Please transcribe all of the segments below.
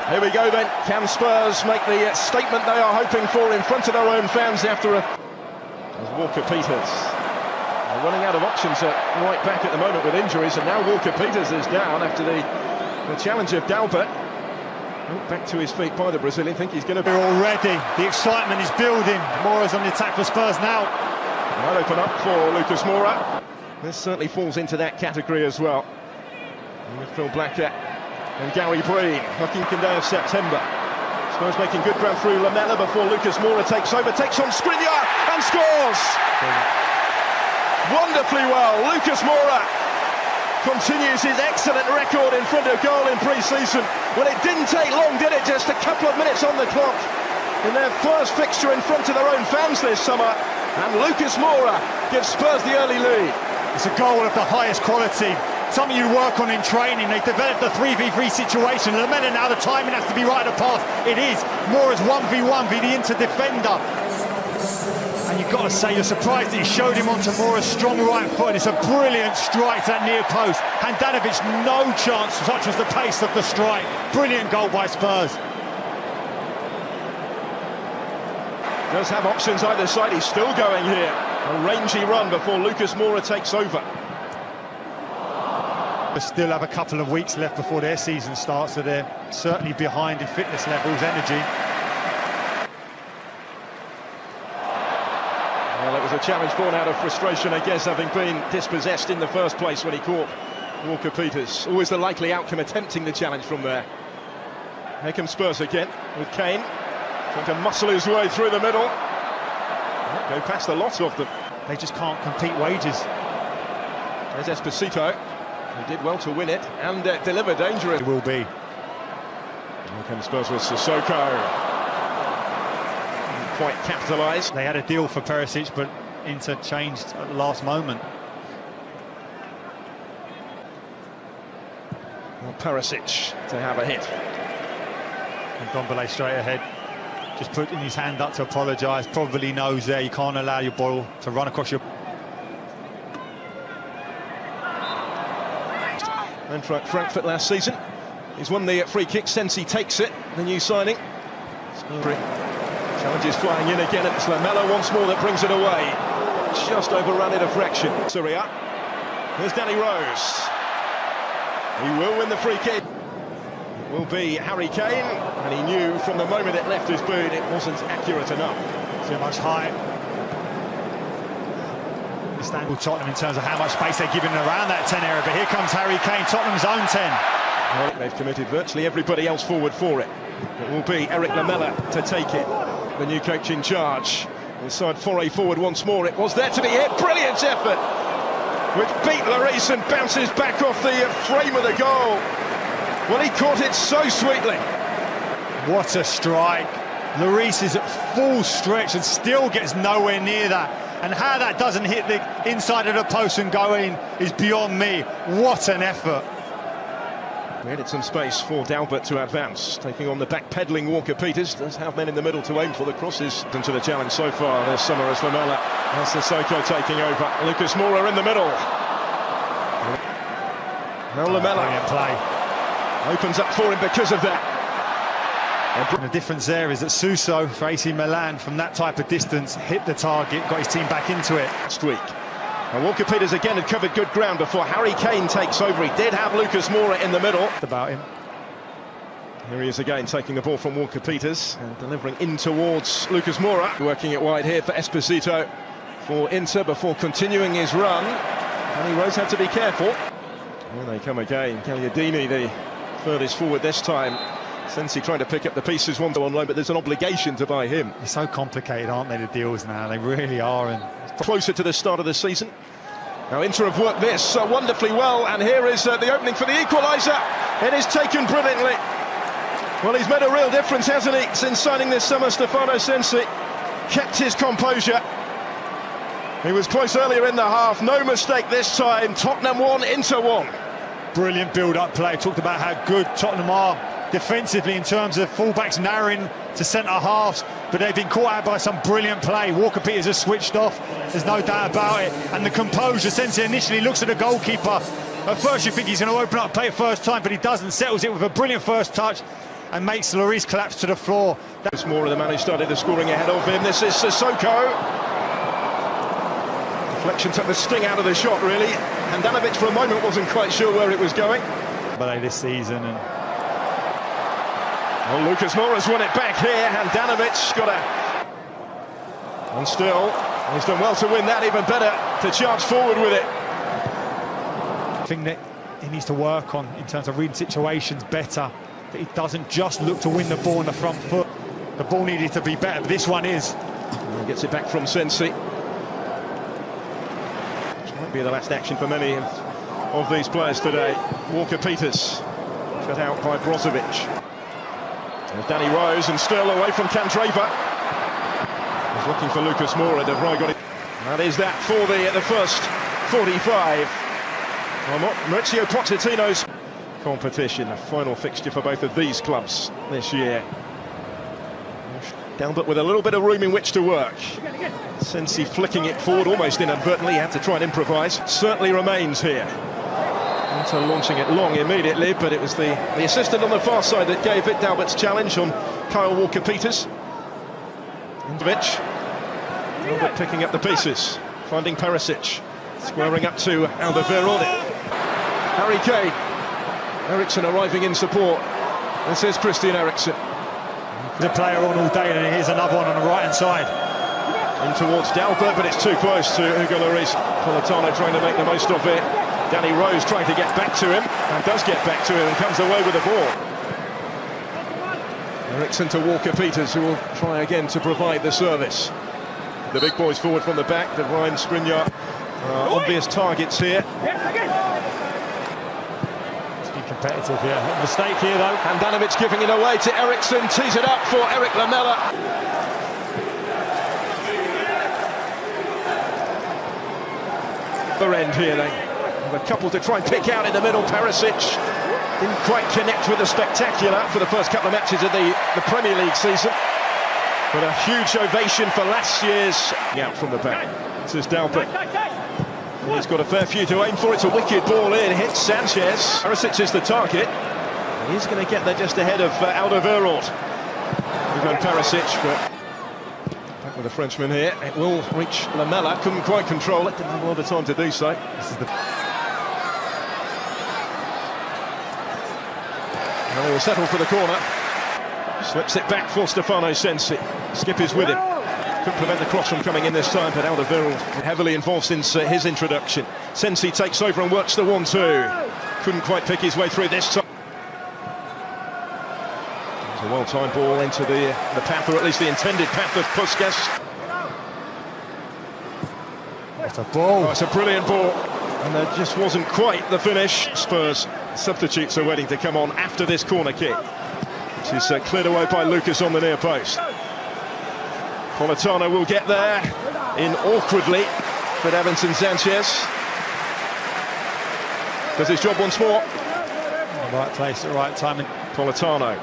Here we go then. Can Spurs make the statement they are hoping for in front of their own fans after As Walker-Peters are running out of options at right back at the moment with injuries, and now Walker-Peters is down after the challenge of Dalbert. Back to his feet by the Brazilian. Think he's going to be already. The excitement is building. Moura's on the attack for Spurs now. Might open up for Lukas Moura. This certainly falls into that category as well. Phil Blackett and Gary Breen, looking day of September. Spurs making good ground through Lamela before Lukas Moura takes over, takes on Skriniar and scores! Wonderfully well, Lukas Moura continues his excellent record in front of goal in pre-season. Well, it didn't take long, did it? Just a couple of minutes on the clock in their first fixture in front of their own fans this summer. And Lukas Moura gives Spurs the early lead. It's a goal of the highest quality. Something you work on in training. They developed a 3v3 situation. Lamela now, the timing has to be right at the pass. It is. Moura's 1v1 v the Inter defender. And you've got to say, you're surprised that he showed him onto Moura's strong right foot. It's a brilliant strike to that near post. Handanovic, no chance, such was the pace of the strike. Brilliant goal by Spurs. Does have options either side. He's still going here. A rangy run before Lukas Moura takes over. They still have a couple of weeks left before their season starts, so they're certainly behind in fitness levels, energy. Well, it was a challenge born out of frustration, I guess, having been dispossessed in the first place when he caught Walker-Peters. Always the likely outcome, attempting the challenge from there. Here comes Spurs again, with Kane trying to muscle his way through the middle. Go past a lot of them. They just can't compete wages. There's Esposito. He did well to win it and deliver dangerous. It will be. Here comes Spurs with Sissoko. Quite capitalised. They had a deal for Perisic, but Inter changed at the last moment. Well, Perisic to have a hit. And Ndombele straight ahead. Just putting his hand up to apologise. Probably knows there you can't allow your ball to run across your... And Frankfurt last season, he's won the free kick. Sенsi takes it, the new signing. Challenge is flying in again. It's Lamela once more that brings it away. Just overrun it a fraction. Serie. There's Danny Rose. He will win the free kick. It will be Harry Kane, and he knew from the moment it left his boot it wasn't accurate enough. Too much height. Istanbul Tottenham in terms of how much space they're giving around that 10 area, but here comes Harry Kane, Tottenham's own 10. Well, they've committed virtually everybody else forward for it. It will be Eric Lamela to take it, the new coach in charge. Inside foray forward once more, it was there to be hit. Brilliant effort, which beat Lloris and bounces back off the frame of the goal. Well, he caught it so sweetly. What a strike. Lloris is at full stretch and still gets nowhere near that. And how that doesn't hit the inside of the post and go in is beyond me. What an effort. We added some space for Dalbert to advance, taking on the back-pedalling Walker-Peters. Does have men in the middle to aim for the crosses. Into the challenge so far this summer as Lamela. That's Sissoko taking over. Lukas Moura in the middle. Now Lamela opens up for him because of that. And the difference there is that Suso for AC Milan from that type of distance hit the target, got his team back into it. Last week. And Walker-Peters again had covered good ground before Harry Kane takes over. He did have Lukas Moura in the middle. About him. Here he is again, taking the ball from Walker-Peters and delivering in towards Lukas Moura. Working it wide here for Esposito for Inter before continuing his run. And Rose had to be careful. Here they come again. Gagliardini, the furthest forward this time. Sensei trying to pick up the pieces, one on loan, but there's an obligation to buy him. They're so complicated, aren't they, the deals now? They really are. And closer to the start of the season. Now Inter have worked this wonderfully well, and here is the opening for the equaliser. It is taken brilliantly. Well, he's made a real difference, hasn't he, since signing this summer. Stefano Sensei kept his composure. He was close earlier in the half, no mistake this time. Tottenham 1, Inter 1. Brilliant build-up play. Talked about how good Tottenham are defensively in terms of fullbacks narrowing to centre-halves, but they've been caught out by some brilliant play. Walker-Peters has switched off, there's no doubt about it. And the composure, Sensei initially looks at the goalkeeper. At first you think he's going to open up play first time, but he doesn't. Settles it with a brilliant first touch. and makes Lloris collapse to the floor. Lukas Moura, the man who started the scoring ahead of him. This is Sissoko. Deflection took the sting out of the shot, really. Handanovic for a moment wasn't quite sure where it was going. But this season, and well, Lukas Moura's won it back here. Handanovic got a... And still, he's done well to win that, even better to charge forward with it. Thing that he needs to work on in terms of reading situations better. That he doesn't just look to win the ball on the front foot. The ball needed to be better. This one is. He gets it back from Sенsi. Which might be the last action for many of these players today. Walker-Peters shut out by Brozovic. And Danny Rose, and still away from Candreva. He's looking for Lukas Moura. De Vrij got it. That is that for the first 45. Well, Maurizio Pochettino's competition, a final fixture for both of these clubs this year. Down, but with a little bit of room in which to work. Sенsi flicking it forward almost inadvertently, had to try and improvise. Certainly remains here. Inter launching it long immediately, but it was the assistant on the far side that gave it Dalbert's challenge on Kyle Walker-Peters. Dalbert picking up the pieces, finding Perisic, squaring up to Alderweireld. Harry Kane. Eriksen arriving in support. This is Christian Eriksen. The player on all day, and here's another one on the right-hand side. In towards Dalbert, but it's too close to Hugo Lloris. Politano trying to make the most of it. Danny Rose trying to get back to him, and does get back to him and comes away with the ball. Eriksen to Walker-Peters, who will try again to provide the service. The big boys forward from the back, De Vrij, Skriniar, obvious targets here. Competitive here. Mistake here though. Handanovic giving it away to Eriksen, tees it up for Eric Lamela. Other end here, they have a couple to try and pick out in the middle. Perisic didn't quite connect with the spectacular for the first couple of matches of the Premier League season. But a huge ovation for last year's out from the back. This is Dalbert. He's got a fair few to aim for. It's a wicked ball in. Hits Sanchez. Perisic is the target. He's going to get there just ahead of Alderweireld. Even Perisic, but back with the Frenchman here. It will reach Lamela. Couldn't quite control it. Didn't have a lot of time to do so. This is the... Well, he will settle for the corner. Slips it back for Stefano Sенsi. Skip is with him. Couldn't prevent the cross from coming in this time, but Alderweireld heavily involved since his introduction. Sensei takes over and works the 1-2. Couldn't quite pick his way through this time. There's a well-timed ball into the path, or at least the intended path of Puskas. It's a ball. Oh, it's a brilliant ball. And there just wasn't quite the finish. Spurs substitutes are waiting to come on after this corner kick, which is cleared away by Lucas on the near post. Politano will get there in awkwardly, but Evanson Sanchez does his job once more. Right place at the right time. Politano.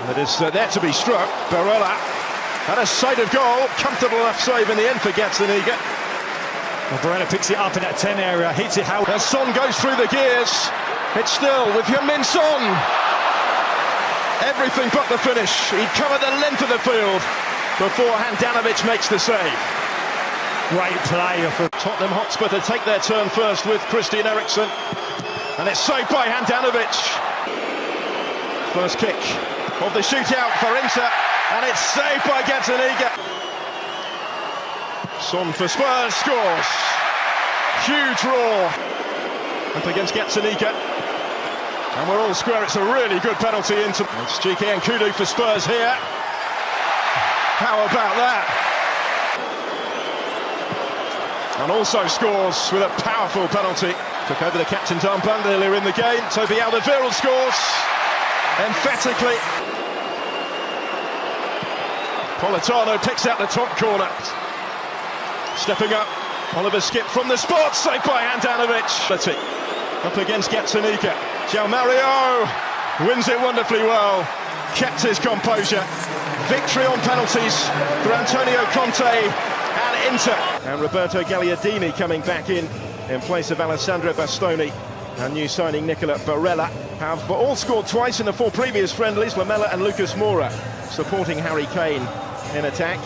It is there to be struck. Barella had a sight of goal. Comfortable enough save in the end for Gazzaniga. Well, Barella picks it up in that 10 area, hits it how... As Son goes through the gears. It's still with Heung-min Son. Everything but the finish. He'd covered the length of the field before Handanovic makes the save. Great play for Tottenham Hotspur to take their turn first with Christian Eriksen. And it's saved by Handanovic. First kick of the shootout for Inter. And it's saved by Gazzaniga. Son for Spurs scores. Huge roar up against Gazzaniga. And we're all square, it's a really good penalty into... It's Chike Nkudu for Spurs here. How about that? And also scores with a powerful penalty. Took over the captain's armband earlier in the game. Toby Alderweireld scores emphatically. Politano picks out the top corner. Stepping up, Oliver Skip from the spot, saved by Handanovic. Up against Gazzaniga. João Mario wins it wonderfully well, kept his composure. Victory on penalties for Antonio Conte and Inter. And Roberto Gagliardini coming back in place of Alessandro Bastoni. and new signing Nicola Barella have all scored twice in the 4 previous friendlies. Lamela and Lukas Moura supporting Harry Kane in attack.